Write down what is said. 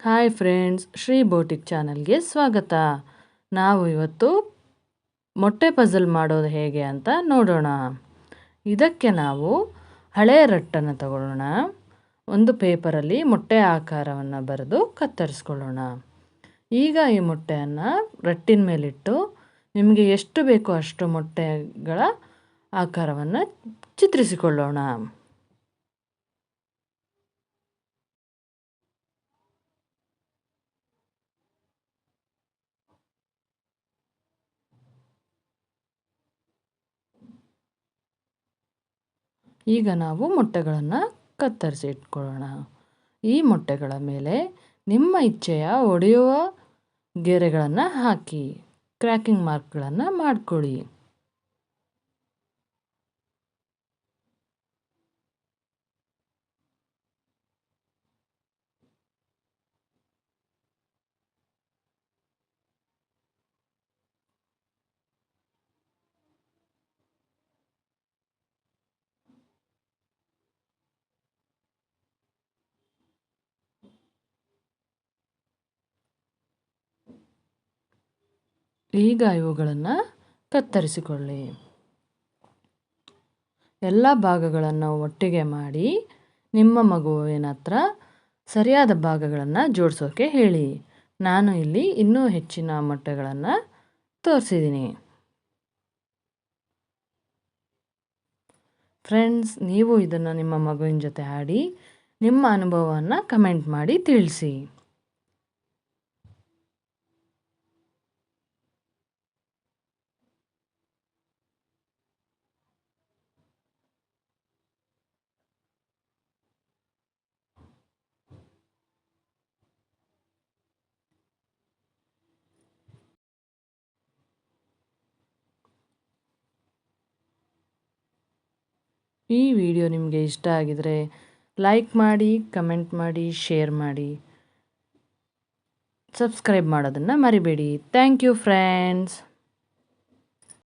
Hi friends, Shri boutique ಚಾನಲ್ಗೆ ಸ್ವಾಗತ. ನಾವು ಇವತ್ತು ಮೊಟ್ಟೆ ಪಜಲ್ ಮಾಡೋದು ಹೇಗೆ ಅಂತ ನೋಡೋಣ. ಇದಕ್ಕೆ ನಾವು ಹಳೆಯ ರಟ್ಟನ್ನು ತಗೊಳ್ಳೋಣ. ಒಂದು ಪೇಪರಲ್ಲಿ ಮೊಟ್ಟೆ ಆಕಾರವನ್ನು ಬರೆದು ಕತ್ತರಿಸ್ಕೊಳ್ಳೋಣ. ಈಗ ಈ ಮೊಟ್ಟೆಯನ್ನು ರಟ್ಟಿನ ಮೇಲಿಟ್ಟು ನಿಮಗೆ ಎಷ್ಟು ಬೇಕೋ ಅಷ್ಟು ಮೊಟ್ಟೆಗಳ ಆಕಾರವನ್ನು ಚಿತ್ರಿಸಿಕೊಳ್ಳೋಣ. ಈಗ ನಾವು ಮೊಟ್ಟೆಗಳನ್ನು ಕತ್ತರಿಸಿ ಇಟ್ಕೊಳ್ಳೋಣ. ಈ ಮೊಟ್ಟೆಗಳ ಮೇಲೆ ನಿಮ್ಮ ಇಚ್ಛೆಯ ಒಡೆಯುವ ಗೆರೆಗಳನ್ನು ಹಾಕಿ ಕ್ರ್ಯಾಕಿಂಗ್ ಮಾರ್ಕ್ಗಳನ್ನು ಮಾಡಿಕೊಳ್ಳಿ. ಈಗ ಇವುಗಳನ್ನು ಕತ್ತರಿಸಿಕೊಳ್ಳಿ. ಎಲ್ಲ ಭಾಗಗಳನ್ನು ಒಟ್ಟಿಗೆ ಮಾಡಿ ನಿಮ್ಮ ಮಗುವಿನ ಹತ್ರ ಸರಿಯಾದ ಭಾಗಗಳನ್ನು ಜೋಡಿಸೋಕೆ ಹೇಳಿ. ನಾನು ಇಲ್ಲಿ ಇನ್ನೂ ಹೆಚ್ಚಿನ ಮೊಟ್ಟೆಗಳನ್ನು ತೋರಿಸಿದ್ದೀನಿ. ಫ್ರೆಂಡ್ಸ್, ನೀವು ಇದನ್ನು ನಿಮ್ಮ ಮಗುವಿನ ಜೊತೆ ಆಡಿ ನಿಮ್ಮ ಅನುಭವವನ್ನು ಕಮೆಂಟ್ ಮಾಡಿ ತಿಳಿಸಿ. ಈ ವಿಡಿಯೋ ನಿಮಗೆ ಇಷ್ಟ ಆಗಿದರೆ ಲೈಕ್ ಮಾಡಿ, ಕಮೆಂಟ್ ಮಾಡಿ, ಶೇರ್ ಮಾಡಿ, ಸಬ್ಸ್ಕ್ರೈಬ್ ಮಾಡೋದನ್ನು ಮರಿಬೇಡಿ. Thank you friends.